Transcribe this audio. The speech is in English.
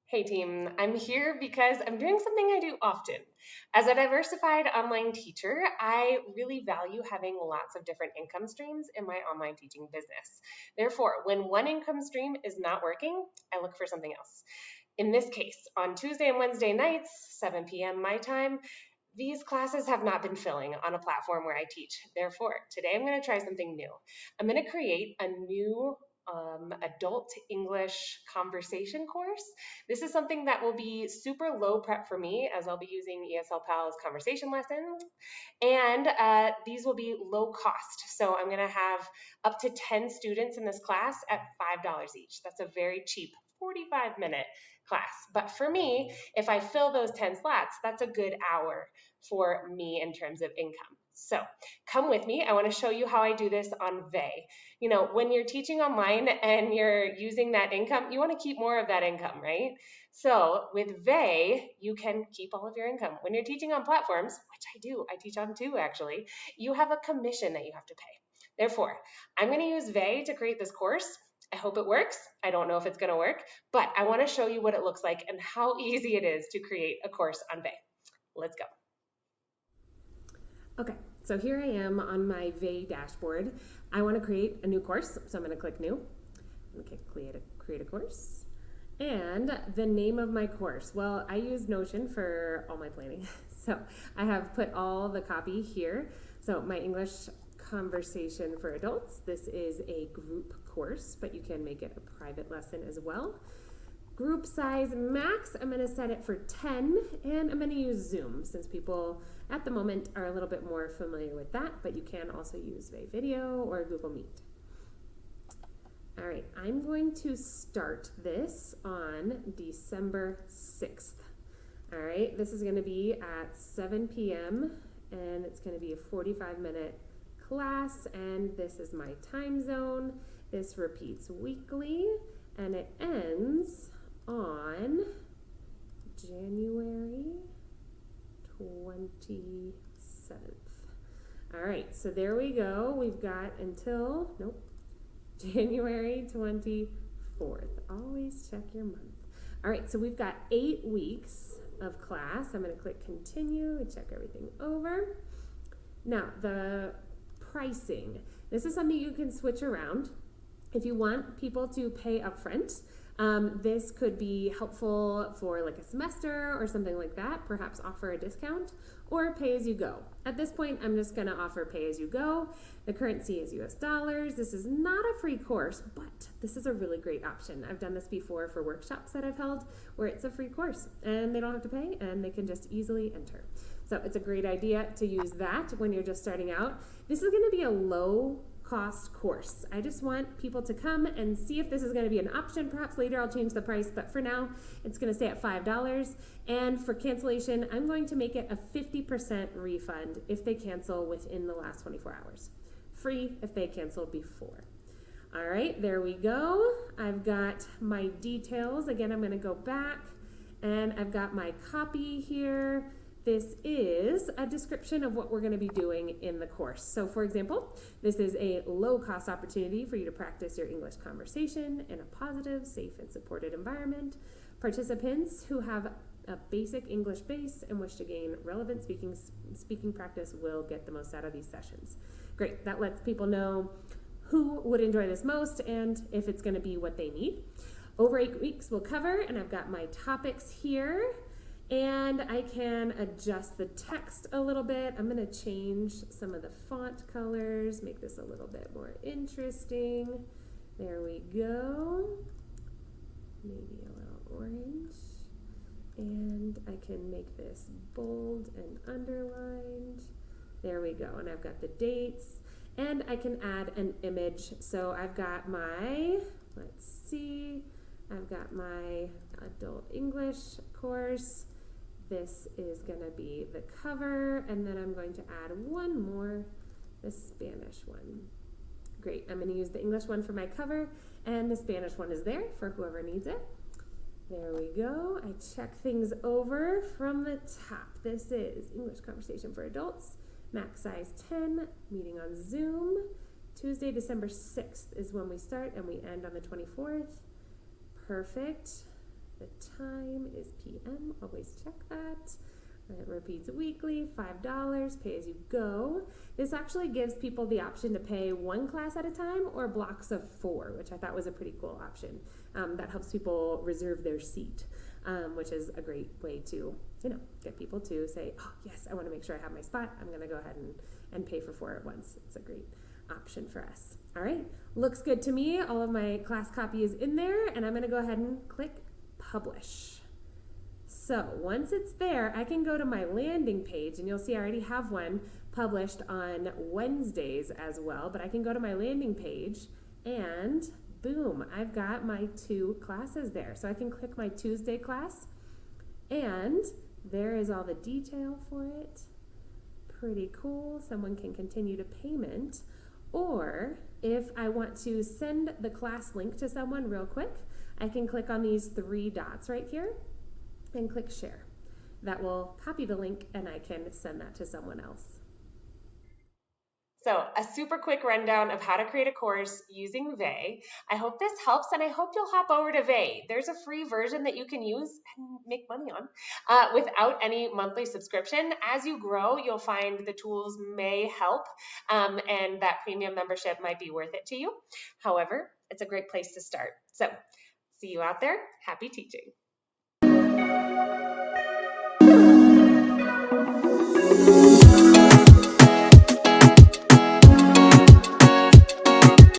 Hey team, I'm here because I'm doing something I do often. As a diversified online teacher, I really value having lots of different income streams in my online teaching business. Therefore, when one income stream is not working, I look for something else. In this case, on Tuesday and Wednesday nights, 7 p.m. my time, these classes have not been filling on a platform where I teach. Therefore, today I'm going to try something new. I'm going to create a new adult English conversation course. This is something that will be super low prep for me as I'll be using ESL Pal's conversation lessons. And these will be low cost. So I'm going to have up to 10 students in this class at $5 each. That's a very cheap 45-minute class. But for me, if I fill those 10 slots, that's a good hour for me in terms of income. So come with me. I want to show you how I do this on VEI. You know, when you're teaching online and you're using that income, you want to keep more of that income, right? So with VEI, you can keep all of your income. When you're teaching on platforms, which I do, I teach on two actually, you have a commission that you have to pay. Therefore, I'm going to use VEI to create this course. I hope it works. I don't know if it's going to work, but I want to show you what it looks like and how easy it is to create a course on VEI. Let's go. Okay, so here I am on my VEI dashboard. I want to create a new course, so I'm going to click New. Okay, create a course. And the name of my course. Well, I use Notion for all my planning. So I have put all the copy here. So my English conversation for adults. This is a group course, but you can make it a private lesson as well. Group size max, I'm going to set it for 10, and I'm going to use Zoom since people at the moment are a little bit more familiar with that, but you can also use VEI Video or Google Meet. All right, I'm going to start this on December 6th. All right, this is going to be at 7 p.m. and it's going to be a 45-minute class, and this is my time zone. This repeats weekly, and it ends on January 27th. All right, so there we go. We've got until, January 24th. Always check your month. All right, so we've got 8 weeks of class. I'm going to click continue and check everything over. Now, the pricing. This is something you can switch around. If you want people to pay upfront, this could be helpful for like a semester or something like that. Perhaps offer a discount or pay as you go. At this point, I'm just going to offer pay as you go. The currency is US dollars. This is not a free course, but this is a really great option. I've done this before for workshops that I've held where it's a free course and they don't have to pay and they can just easily enter. So it's a great idea to use that when you're just starting out. This is going to be a low cost course. I just want people to come and see if this is going to be an option. Perhaps later I'll change the price, but for now it's going to stay at $5. And for cancellation, I'm going to make it a 50% refund if they cancel within the last 24 hours. Free if they cancel before. All right, there we go. I've got my details. Again, I'm going to go back and I've got my copy here. This is a description of what we're going to be doing in the course. So for example, this is a low-cost opportunity for you to practice your English conversation in a positive, safe, and supported environment. Participants who have a basic English base and wish to gain relevant speaking practice will get the most out of these sessions. Great, that lets people know who would enjoy this most and if it's going to be what they need. Over 8 weeks we'll cover, and I've got my topics here. And I can adjust the text a little bit. I'm going to change some of the font colors, make this a little bit more interesting. There we go. Maybe a little orange. And I can make this bold and underlined. There we go. And I've got the dates. And I can add an image. So I've got my, I've got my adult English course. This is going to be the cover, and then I'm going to add one more, the Spanish one. Great, I'm going to use the English one for my cover, and the Spanish one is there for whoever needs it. There we go. I check things over from the top. This is English Conversation for Adults, max size 10, meeting on Zoom. Tuesday, December 6th is when we start, and we end on the 24th. Perfect. The time is PM. Always check that. It repeats weekly, $5, pay as you go. This actually gives people the option to pay one class at a time or blocks of 4, which I thought was a pretty cool option. That helps people reserve their seat, which is a great way to, get people to say, oh, yes, I want to make sure I have my spot. I'm going to go ahead and pay for 4 at once. It's a great option for us. All right, looks good to me. All of my class copy is in there, and I'm going to go ahead and click publish. So once it's there, I can go to my landing page, and you'll see I already have one published on Wednesdays as well, but I can go to my landing page and boom, I've got my 2 classes there. So I can click my Tuesday class, and there is all the detail for it. Pretty cool. Someone can continue to payment, or if I want to send the class link to someone real quick, I can click on these 3 dots right here and click share. That will copy the link and I can send that to someone else. So a super quick rundown of how to create a course using VEI. I hope this helps, and I hope you'll hop over to VEI. There's a free version that you can use and make money on without any monthly subscription. As you grow, you'll find the tools may help, and that premium membership might be worth it to you. However, it's a great place to start. So see you out there. Happy teaching.